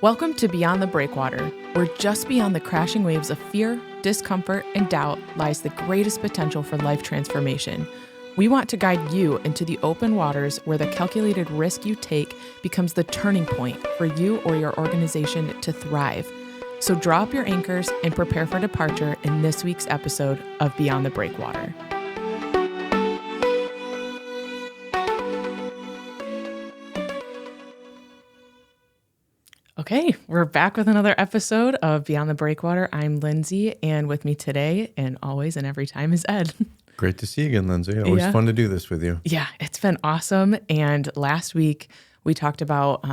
Welcome to Beyond the Breakwater, where just beyond the crashing waves of fear, discomfort, and doubt lies the greatest potential for life transformation. We want to guide you into the open waters where the calculated risk you take becomes the turning point for you or your organization to thrive. So draw up your anchors and prepare for departure in this week's episode of Beyond the Breakwater. Okay, we're back with another episode of Beyond the Breakwater. I'm Lyndsay, and with me today, and always and every time, is Ed. Great to see you again, Lyndsay. Always fun to do this with you. Yeah, it's been awesome. And last week, we talked about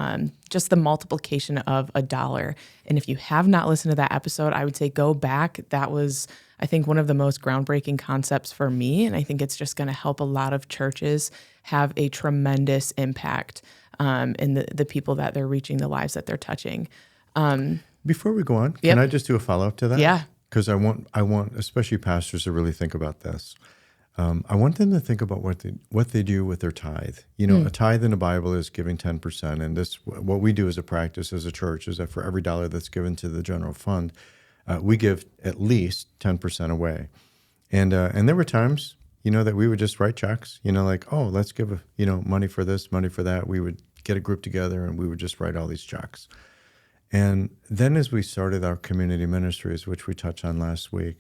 just the multiplication of $1. And if you have not listened to that episode, I would say go back. That was, I think, one of the most groundbreaking concepts for me. And I think it's just going to help a lot of churches have a tremendous impact in the people that they're reaching, the lives that they're touching. Before we go on, can I just do a follow-up to that? Yeah. Because I want especially pastors to really think about this. I want them to think about what they do with their tithe. You know, a tithe in the Bible is giving 10%, and what we do as a practice as a church is that for every dollar that's given to the general fund, we give at least 10% away. And there were times, that we would just write checks. Like, oh, let's give money for this, money for that. We would get a group together and we would just write all these checks. And then as we started our community ministries, which we touched on last week,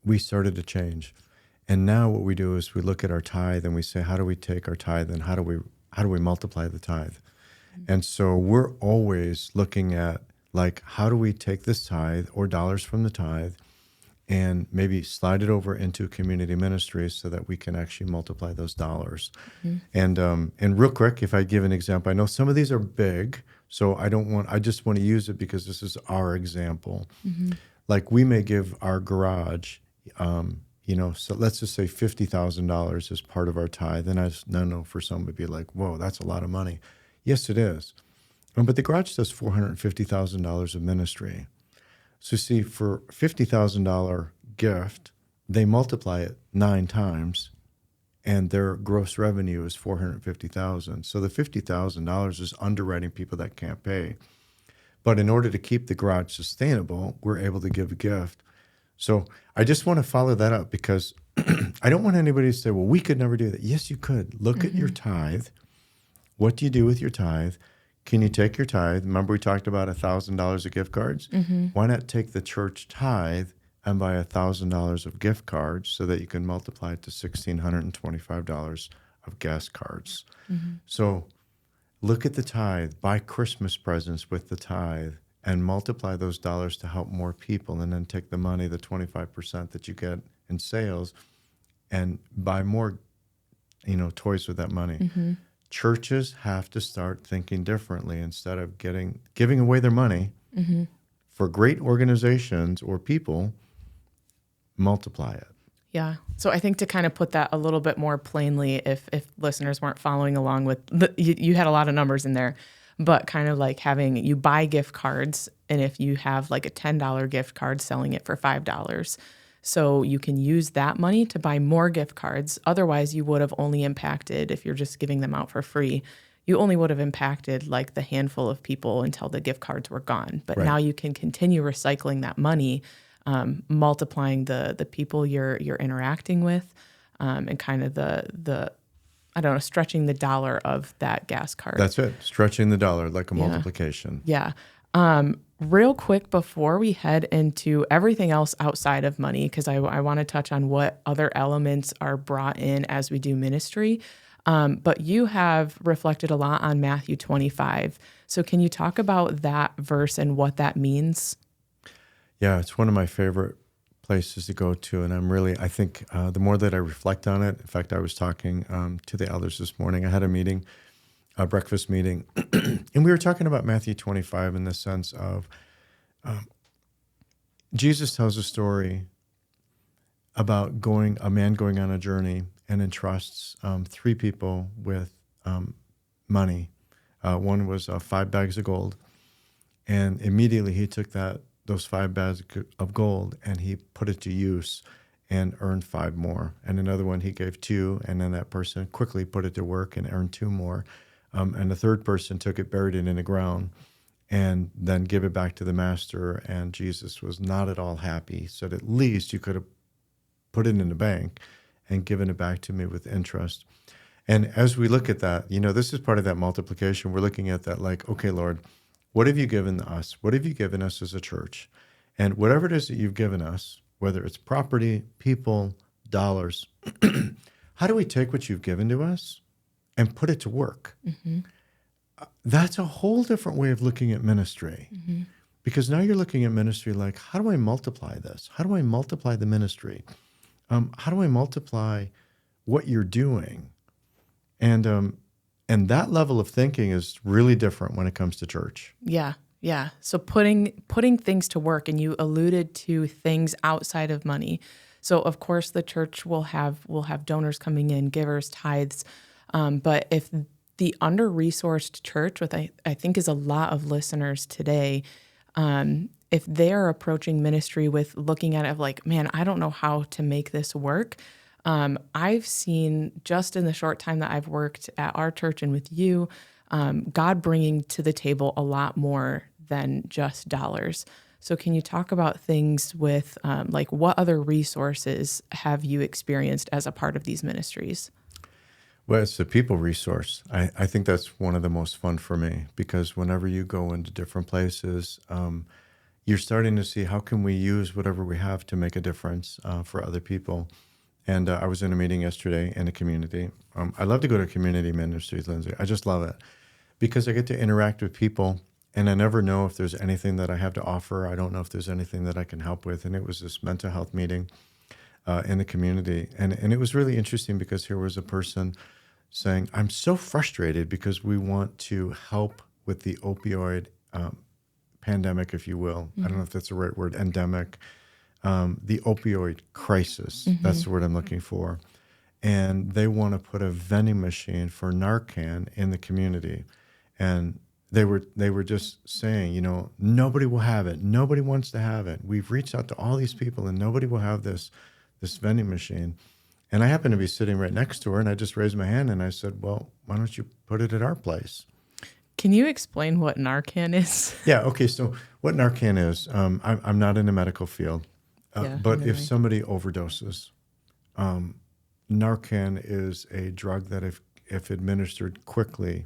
we started to change. And now what we do is we look at our tithe and we say, how do we take our tithe and how do we multiply the tithe? Mm-hmm. And so we're always looking at, like, how do we take this tithe or dollars from the tithe and maybe slide it over into community ministries so that we can actually multiply those dollars. Mm-hmm. And real quick, if I give an example, I know some of these are big, so I just want to use it because this is our example. Mm-hmm. Like, we may give our garage, so let's just say $50,000 as part of our tithe. And I know for some would be like, whoa, that's a lot of money. Yes, it is. But the garage does $450,000 of ministry. So see, for $50,000 gift, they multiply it 9 times, and their gross revenue is $450,000. So the $50,000 is underwriting people that can't pay. But in order to keep the garage sustainable, we're able to give a gift. So I just want to follow that up because I don't want anybody to say, well, we could never do that. Yes, you could. Look at your tithe. What do you do with your tithe? Can you take your tithe? Remember we talked about $1,000 of gift cards? Mm-hmm. Why not take the church tithe and buy $1,000 of gift cards so that you can multiply it to $1,625 of gas cards? Mm-hmm. So look at the tithe, buy Christmas presents with the tithe, and multiply those dollars to help more people, and then take the money, the 25% that you get in sales, and buy more, toys with that money. Mm-hmm. Churches have to start thinking differently. Instead of giving away their money for great organizations or people, multiply it. Yeah. So I think to kind of put that a little bit more plainly, if listeners weren't following along with, you had a lot of numbers in there, but kind of like you buy gift cards, and if you have like a $10 gift card, selling it for $5. So you can use that money to buy more gift cards. Otherwise, you would have only impacted, if you're just giving them out for free, you only would have impacted like the handful of people until the gift cards were gone. But now you can continue recycling that money, multiplying the people you're interacting with, and kind of the stretching the dollar of that gas card. That's it. Stretching the dollar like a multiplication. Yeah. Real quick before we head into everything else outside of money, because I want to touch on what other elements are brought in as we do ministry. But you have reflected a lot on Matthew 25. So can you talk about that verse and what that means? Yeah, it's one of my favorite places to go to. And I think the more that I reflect on it, in fact, I was talking to the elders this morning. I had a breakfast meeting, and we were talking about Matthew 25 in the sense of Jesus tells a story about a man going on a journey and entrusts 3 people with money. One was 5 bags of gold, and immediately he took those 5 bags of gold and he put it to use and earned 5 more. And another one he gave 2, and then that person quickly put it to work and earned 2 more. And the third person took it, buried it in the ground, and then give it back to the master. And Jesus was not at all happy. He said, at least you could have put it in the bank and given it back to me with interest. And as we look at that, this is part of that multiplication. We're looking at that like, okay, Lord, what have you given us? What have you given us as a church? And whatever it is that you've given us, whether it's property, people, dollars, how do we take what you've given to us and put it to work? Mm-hmm. That's a whole different way of looking at ministry. Mm-hmm. Because now you're looking at ministry like, how do I multiply this? How do I multiply the ministry? How do I multiply what you're doing? And that level of thinking is really different when it comes to church. Yeah. Yeah. So putting things to work, and you alluded to things outside of money. So of course the church will have donors coming in, givers, tithes. But if the under-resourced church, with I think is a lot of listeners today, if they are approaching ministry with looking at it of like, man, I don't know how to make this work. I've seen just in the short time that I've worked at our church and with you, God bringing to the table a lot more than just dollars. So can you talk about things with like what other resources have you experienced as a part of these ministries? Well, it's the people resource. I think that's one of the most fun for me, because whenever you go into different places, you're starting to see how can we use whatever we have to make a difference for other people. And I was in a meeting yesterday in a community. I love to go to community ministries, Lyndsay. I just love it because I get to interact with people, and I never know if there's anything that I have to offer. I don't know if there's anything that I can help with. And it was this mental health meeting in the community. And it was really interesting because here was a person saying, I'm so frustrated because we want to help with the opioid pandemic, if you will. Mm-hmm. I don't know if that's the right word, endemic. The opioid crisis, mm-hmm. That's the word I'm looking for. And they want to put a vending machine for Narcan in the community. And they were just saying, nobody will have it. Nobody wants to have it. We've reached out to all these people and nobody will have this vending machine. And I happened to be sitting right next to her, and I just raised my hand and I said, well, why don't you put it at our place? Can you explain what Narcan is? Yeah, okay. So what Narcan is, I'm not in the medical field. But if somebody overdoses, Narcan is a drug that if administered quickly,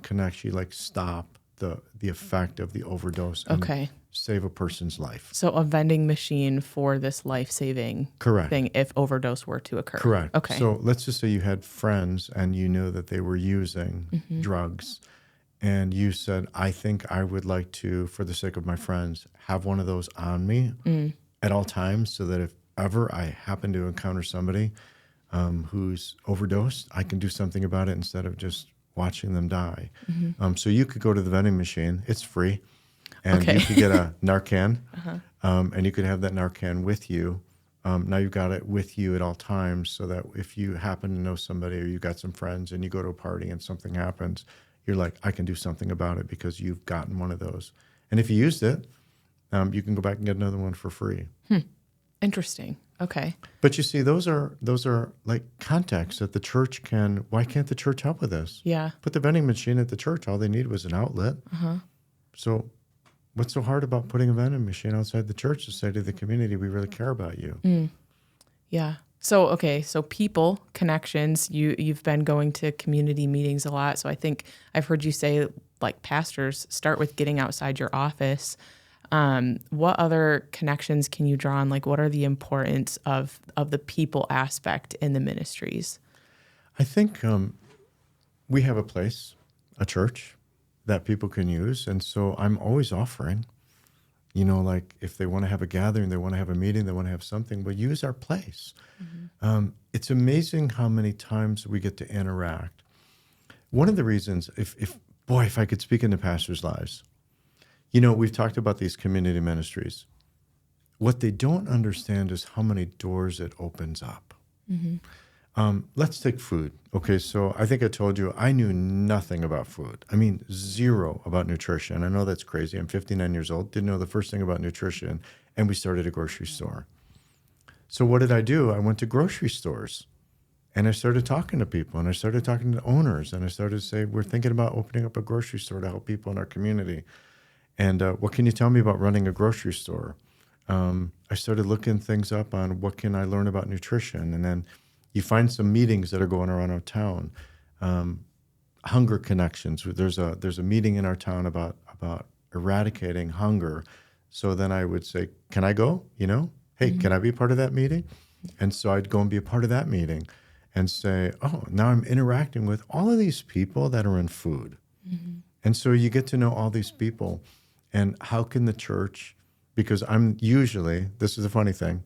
can actually stop the effect of the overdose and save a person's life. So a vending machine for this life-saving thing if overdose were to occur. Correct. Okay. So let's just say you had friends and you knew that they were using mm-hmm. drugs, and you said, I think I would like to, for the sake of my friends, have one of those on me. At all times, so that if ever I happen to encounter somebody who's overdosed, I can do something about it instead of just watching them die. Mm-hmm. So you could go to the vending machine. It's free. And you could get a Narcan, uh-huh. And you could have that Narcan with you. Now you've got it with you at all times, so that if you happen to know somebody or you got some friends and you go to a party and something happens, you're like, I can do something about it because you've gotten one of those. And if you used it, you can go back and get another one for free. Interesting. Okay. But you see, those are like contexts that the church can. Why can't the church help with this? Yeah. Put the vending machine at the church. All they need was an outlet. Uh-huh. So what's so hard about putting a vending machine outside the church to say to the community, we really care about you? Yeah. So people, connections, you've been going to community meetings a lot. So I think I've heard you say, like, pastors, start with getting outside your office. What other connections can you draw on? Like, what are the importance of the people aspect in the ministries? I think we have a place, a church, that people can use. And so I'm always offering, like if they want to have a gathering, they want to have a meeting, they want to have something, we'll use our place. Mm-hmm. It's amazing how many times we get to interact. One of the reasons, if I could speak into pastors' lives, we've talked about these community ministries. What they don't understand is how many doors it opens up. Mm-hmm. Let's take food. Okay, so I think I told you I knew nothing about food. I mean, zero about nutrition. I know that's crazy. I'm 59 years old, didn't know the first thing about nutrition, and we started a grocery store. So what did I do? I went to grocery stores, and I started talking to people, and I started talking to owners, and I started to say, we're thinking about opening up a grocery store to help people in our community. And what can you tell me about running a grocery store? I started looking things up on what can I learn about nutrition. And then you find some meetings that are going around our town. Hunger connections. There's a meeting in our town about eradicating hunger. So then I would say, can I go? Hey, can I be a part of that meeting? And so I'd go and be a part of that meeting and say, oh, now I'm interacting with all of these people that are in food. Mm-hmm. And so you get to know all these people. And how can the church, because this is a funny thing,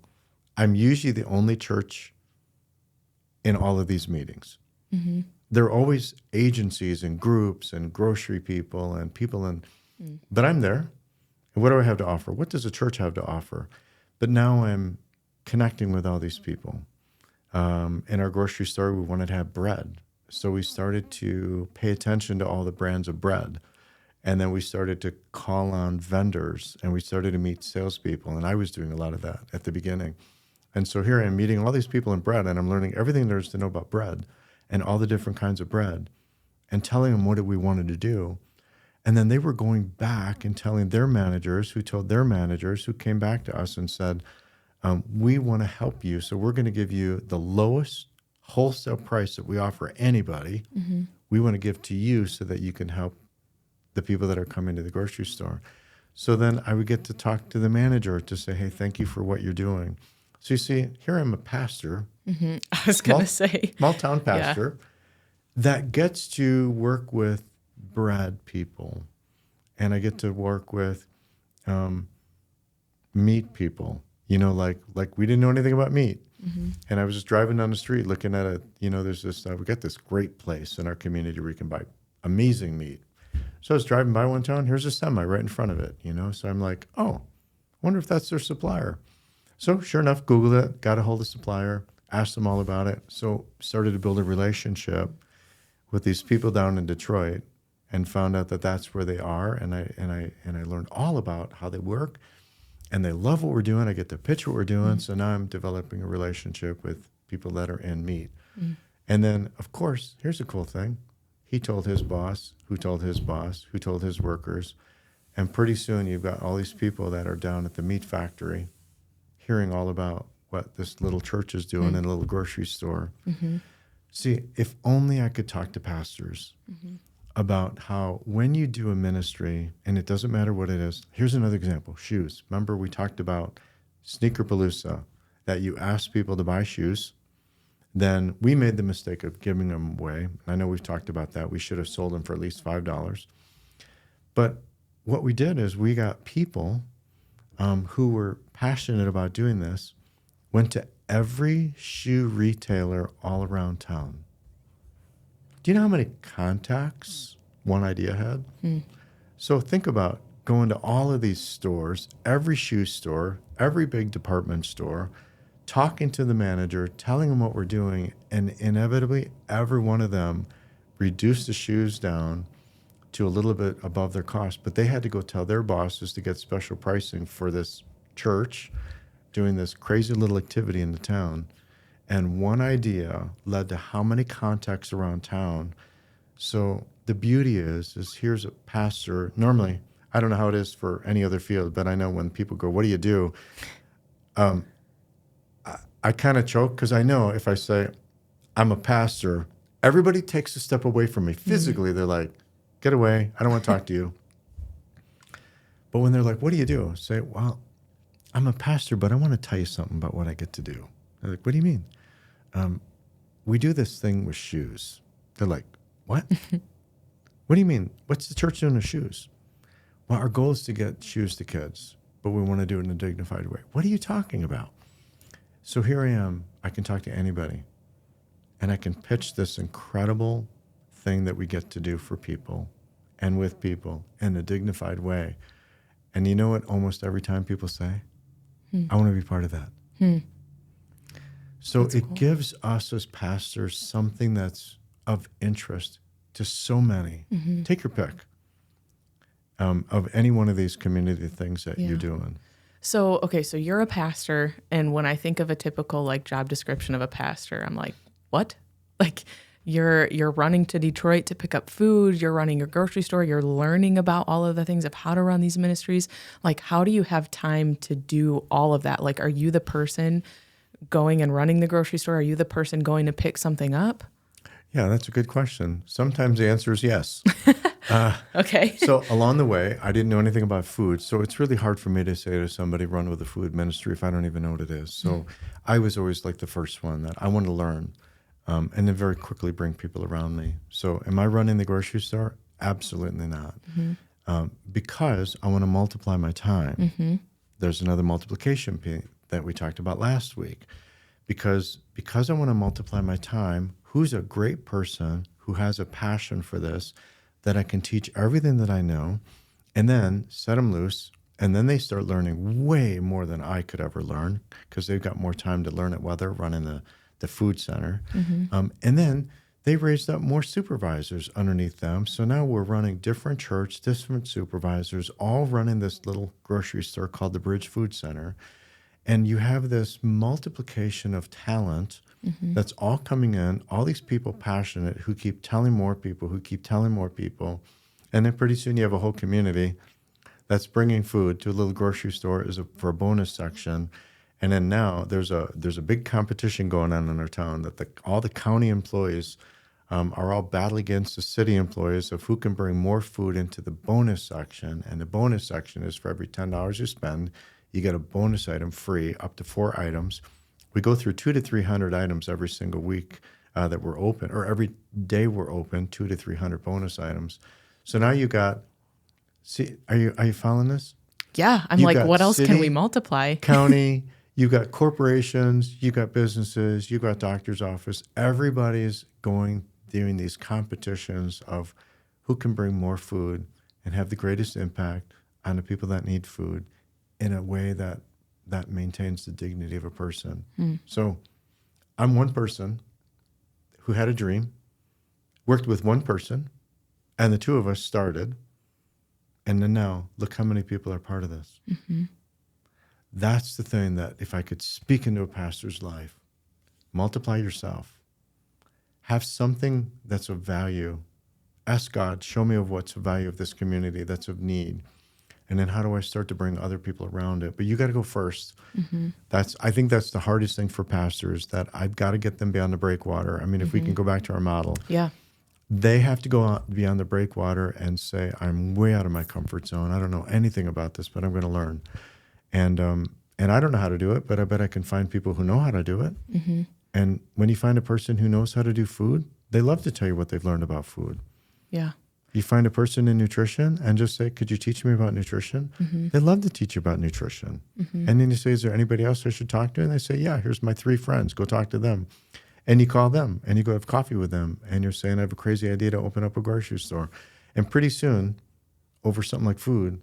I'm usually the only church in all of these meetings. Mm-hmm. There are always agencies and groups and grocery people and people but I'm there. And what do I have to offer? What does the church have to offer? But now I'm connecting with all these people. In our grocery store, we wanted to have bread. So we started to pay attention to all the brands of bread. And then we started to call on vendors and we started to meet salespeople. And I was doing a lot of that at the beginning. And so here I am meeting all these people in bread and I'm learning everything there is to know about bread and all the different kinds of bread and telling them what we wanted to do. And then they were going back and telling their managers who told their managers who came back to us and said, we want to help you. So we're going to give you the lowest wholesale price that we offer anybody. Mm-hmm. We want to give to you so that you can help the people that are coming to the grocery store. So then I would get to talk to the manager to say, hey, thank you for what you're doing. So you see, here I'm a pastor. Mm-hmm. I was going to say. Small town pastor that gets to work with bread people. And I get to work with meat people. Like we didn't know anything about meat. Mm-hmm. And I was just driving down the street looking at it. There's this, we got this great place in our community where you can buy amazing meat. So I was driving by one town, here's a semi right in front of it, So I'm like, oh, I wonder if that's their supplier. So sure enough, Googled it, got a hold of the supplier, asked them all about it. So started to build a relationship with these people down in Detroit and found out that that's where they are. And I learned all about how they work and they love what we're doing. I get to pitch what we're doing. Mm-hmm. So now I'm developing a relationship with people that are in meat. Mm-hmm. And then, of course, here's a cool thing. He told his boss, who told his boss, who told his workers. And pretty soon you've got all these people that are down at the meat factory hearing all about what this little church is doing in a little grocery store. Mm-hmm. See, if only I could talk to pastors about how when you do a ministry, and it doesn't matter what it is. Here's another example, shoes. Remember we talked about Sneakerpalooza, that you ask people to buy shoes. Then we made the mistake of giving them away. I know we've talked about that. We should have sold them for at least $5. But what we did is we got people who were passionate about doing this, went to every shoe retailer all around town. Do you know how many contacts one idea had? So think about going to all of these stores, every shoe store, every big department store, talking to the manager, telling them what we're doing, and inevitably every one of them reduced the shoes down to a little bit above their cost. But they had to go tell their bosses to get special pricing for this church doing this crazy little activity in the town. And one idea led to how many contacts around town. So the beauty is here's a pastor. Normally, I don't know how it is for any other field, but I know when people go, what do you do? I kind of choke because I know if I say I'm a pastor, everybody takes a step away from me. Physically, they're like, get away. I don't want to talk to you. But when they're like, what do you do? I say, well, I'm a pastor, but I want to tell you something about what I get to do. They're like, what do you mean? We do this thing with shoes. They're like, what? What do you mean? What's the church doing with shoes? Well, our goal is to get shoes to kids, but we want to do it in a dignified way. What are you talking about? So here I am. I can talk to anybody, and I can pitch this incredible thing that we get to do for people and with people in a dignified way. And you know what almost every time people say? I want to be part of that. So that's cool. Gives us as pastors something that's of interest to so many. Take your pick of any one of these community things that you're doing. So, okay, so you're a pastor, and when I think of a typical job description of a pastor, I'm like, what? You're running to Detroit to pick up food. You're running your grocery store. You're learning about all of the things of how to run these ministries. Like, how do you have time to do all of that? Like, are you the person going and running the grocery store? Are you the person going to pick something up? Yeah, that's a good question. Sometimes the answer is yes. Okay. So along the way, I didn't know anything about food. So it's really hard for me to say to somebody, run with a food ministry if I don't even know what it is. So I was always like the first one that I want to learn and then very quickly bring people around me. So am I running the grocery store? Absolutely not. Because I want to multiply my time. There's another multiplication piece that we talked about last week. Because I want to multiply my time, who's a great person who has a passion for this, that I can teach everything that I know, and then set them loose, and then they start learning way more than I could ever learn because they've got more time to learn it while they're running the food center. And then they raised up more supervisors underneath them. So now we're running different church, different supervisors, all running this little grocery store called the Bridge Food Center. And you have this multiplication of talent that's all coming in, all these people passionate who keep telling more people, who keep telling more people. And then pretty soon you have a whole community that's bringing food to a little grocery store for a bonus section. And then now there's a big competition going on in our town that all the county employees are all battling against the city employees of who can bring more food into the bonus section. And the bonus section is for every $10 you spend, you get a bonus item free, up to 4 items. We go through 200 to 300 items every single week that we're open, or every day we're open, 200 to 300 bonus items. So now you got, see, are you following this? Yeah, I'm like, what else can we multiply? County, you got corporations, you got businesses, you got doctor's office. Everybody's doing these competitions of who can bring more food and have the greatest impact on the people that need food in a way that maintains the dignity of a person. So I'm one person who had a dream, worked with one person, and the two of us started. And then now, look how many people are part of this. That's the thing that if I could speak into a pastor's life, multiply yourself, have something that's of value. Ask God, show me of what's the value of this community that's of need. And then how do I start to bring other people around it? But you got to go first. I think that's the hardest thing for pastors, that I've got to get them beyond the breakwater. I mean, if we can go back to our model, they have to go out beyond the breakwater and say, I'm way out of my comfort zone. I don't know anything about this, but I'm going to learn. And I don't know how to do it, but I bet I can find people who know how to do it. And when you find a person who knows how to do food, they love to tell you what they've learned about food. Yeah. You find a person in nutrition and just say, could you teach me about nutrition? They love to teach you about nutrition. And then you say, is there anybody else I should talk to? And they say, yeah, here's my 3 friends. Go talk to them. And you call them and you go have coffee with them. And you're saying, I have a crazy idea to open up a grocery store. And pretty soon, over something like food,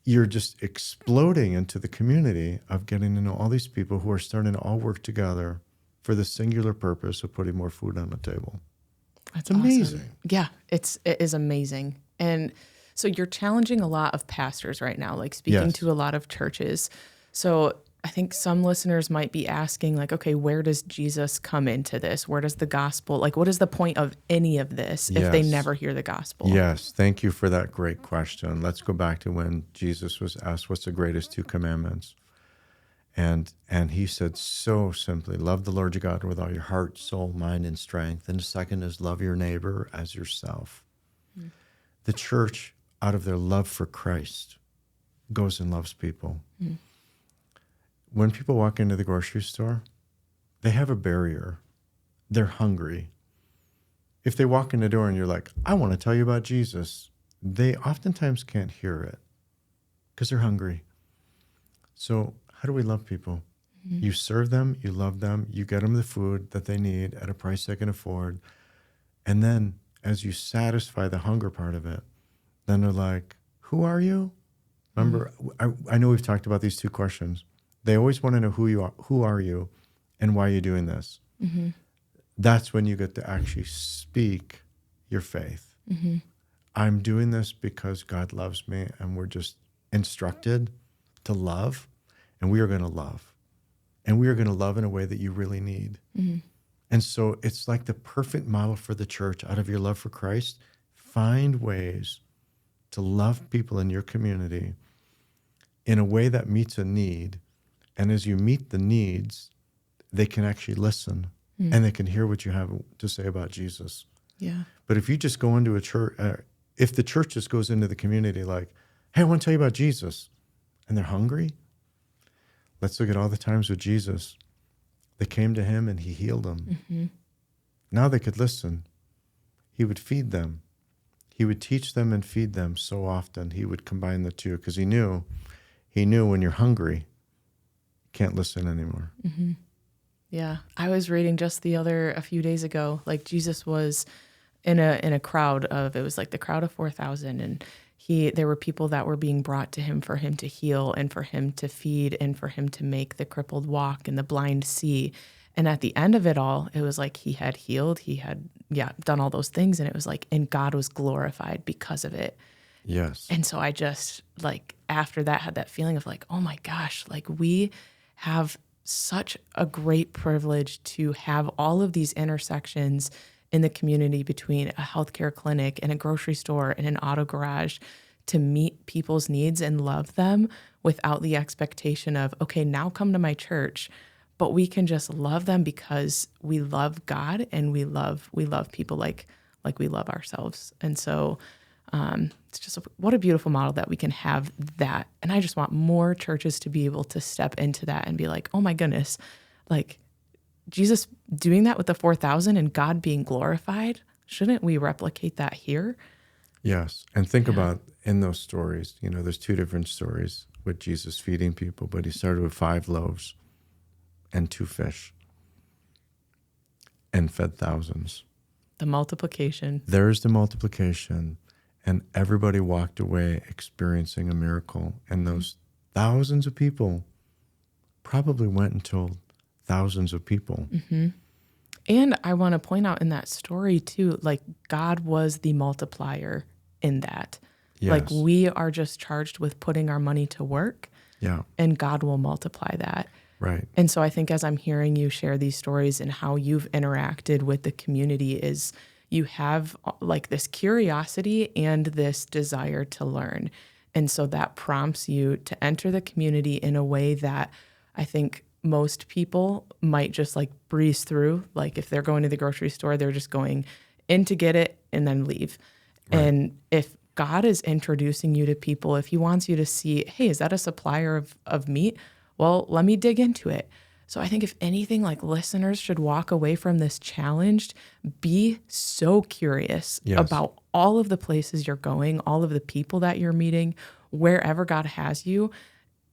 you're just exploding into the community of getting to know all these people who are starting to all work together for the singular purpose of putting more food on the table. That's amazing. Awesome. Yeah, it is amazing. And so you're challenging a lot of pastors right now, like speaking to a lot of churches. So I think some listeners might be asking, like, okay, where does Jesus come into this? Where does the gospel, like, what is the point of any of this if they never hear the gospel? Yes, thank you for that great question. Let's go back to when Jesus was asked, what's the greatest 2 commandments? And he said so simply, love the Lord your God with all your heart, soul, mind, and strength. And the second is love your neighbor as yourself. The church, out of their love for Christ, goes and loves people. When people walk into the grocery store, they have a barrier. They're hungry. If they walk in the door and you're like, I want to tell you about Jesus, they oftentimes can't hear it because they're hungry. So how do we love people? You serve them, you love them, you get them the food that they need at a price they can afford. And then as you satisfy the hunger part of it, then they're like, who are you? Remember, I know we've talked about these 2 questions. They always want to know who you are, who are you, and why are you doing this? That's when you get to actually speak your faith. I'm doing this because God loves me, and we're just instructed to love. And we are going to love. And we are going to love in a way that you really need. And so it's like the perfect model for the church. Out of your love for Christ, find ways to love people in your community in a way that meets a need. And as you meet the needs, they can actually listen and they can hear what you have to say about Jesus. Yeah. But if you just go into a church, if the church just goes into the community like, hey, I want to tell you about Jesus, and they're hungry, let's look at all the times with Jesus. They came to him and he healed them. Mm-hmm. Now they could listen. He would feed them. He would teach them and feed them so often. He would combine the two because he knew when you're hungry, you can't listen anymore. Mm-hmm. Yeah. I was reading just a few days ago, like Jesus was in a crowd it was like the crowd of 4,000, and there were people that were being brought to him for him to heal and for him to feed and for him to make the crippled walk and the blind see. And at the end of it all, it was like he had healed, he had done all those things, and it was like, and God was glorified because of it. Yes. And so I just like after that had that feeling of like, oh my gosh, like we have such a great privilege to have all of these intersections in the community between a healthcare clinic and a grocery store and an auto garage to meet people's needs and love them without the expectation of, okay, now come to my church. But we can just love them because we love God and we love people like we love ourselves. And so it's just what a beautiful model that we can have that. And I just want more churches to be able to step into that and be like, oh my goodness, like Jesus doing that with the 4,000 and God being glorified. Shouldn't we replicate that here? Yes. And think about in those stories, there's two different stories with Jesus feeding people, but he started with 5 loaves and 2 fish and fed thousands. The multiplication. There's the multiplication. And everybody walked away experiencing a miracle. And those thousands of people probably went and told thousands of people. Mm-hmm. And I want to point out in that story too, like God was the multiplier in that. Yes. Like we are just charged with putting our money to work. Yeah. And God will multiply that. Right. And so I think as I'm hearing you share these stories and how you've interacted with the community is you have like this curiosity and this desire to learn. And so that prompts you to enter the community in a way that I think most people might just like breeze through. Like if they're going to the grocery store, they're just going in to get it and then leave. Right. And if God is introducing you to people, if he wants you to see, hey, is that a supplier of meat? Well, let me dig into it. So I think if anything, like listeners should walk away from this challenged, be so curious about all of the places you're going, all of the people that you're meeting, wherever God has you.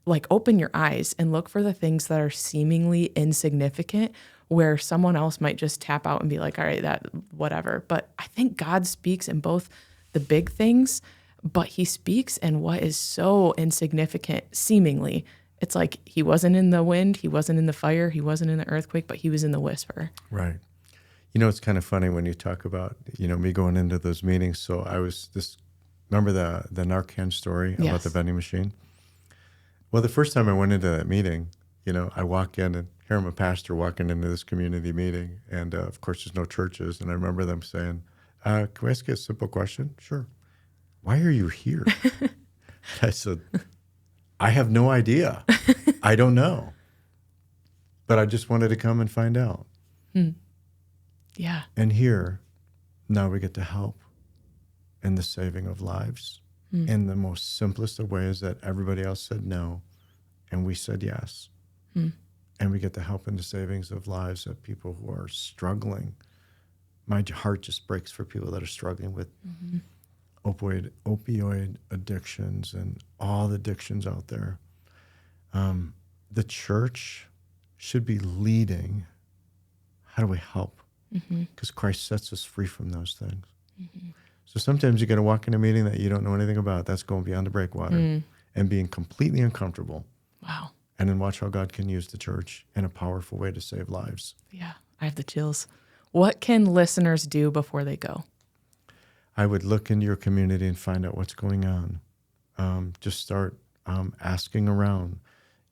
Like open your eyes and look for the things that are seemingly insignificant where someone else might just tap out and be like, all right, that whatever. But I think God speaks in both the big things, but he speaks in what is so insignificant seemingly. It's like he wasn't in the wind, he wasn't in the fire, he wasn't in the earthquake, but he was in the whisper. Right. It's kind of funny when you talk about, me going into those meetings. So remember the Narcan story about the vending machine? Well, the first time I went into that meeting, I walk in and here I'm a pastor walking into this community meeting. And of course, there's no churches. And I remember them saying, can we ask you a simple question? Sure. Why are you here? I said, I have no idea. I don't know. But I just wanted to come and find out. Yeah. And here, now we get to help in the saving of lives in the most simplest of ways that everybody else said no, and we said yes. And we get to help in the savings of lives of people who are struggling. My heart just breaks for people that are struggling with opioid addictions and all the addictions out there. The church should be leading. How do we help? Because Christ sets us free from those things. So sometimes you got to walk in a meeting that you don't know anything about. That's going beyond the breakwater and being completely uncomfortable. Wow. And then watch how God can use the church in a powerful way to save lives. Yeah, I have the chills. What can listeners do before they go? I would look into your community and find out what's going on. Just start asking around,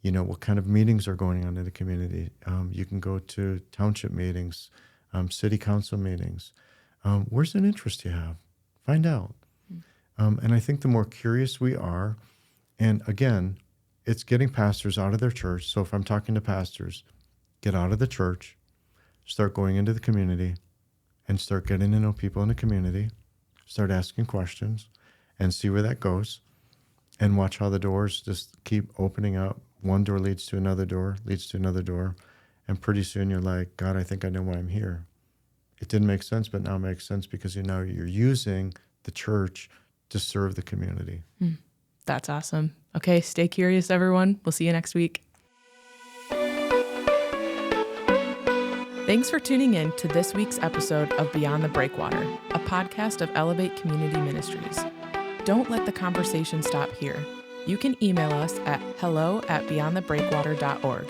what kind of meetings are going on in the community. You can go to township meetings. city council meetings. Where's an interest you have? Find out. And I think the more curious we are, and again, it's getting pastors out of their church. So if I'm talking to pastors, get out of the church, start going into the community, and start getting to know people in the community, start asking questions, and see where that goes, and watch how the doors just keep opening up. One door leads to another door, leads to another door, and pretty soon you're like, God, I think I know why I'm here. It didn't make sense, but now it makes sense because you're using the church to serve the community. That's awesome. Okay, stay curious, everyone. We'll see you next week. Thanks for tuning in to this week's episode of Beyond the Breakwater, a podcast of Elevate Community Ministries. Don't let the conversation stop here. You can email us at hello@beyondthebreakwater.org.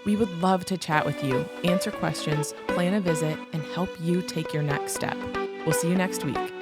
We would love to chat with you, answer questions, plan a visit, and help you take your next step. We'll see you next week.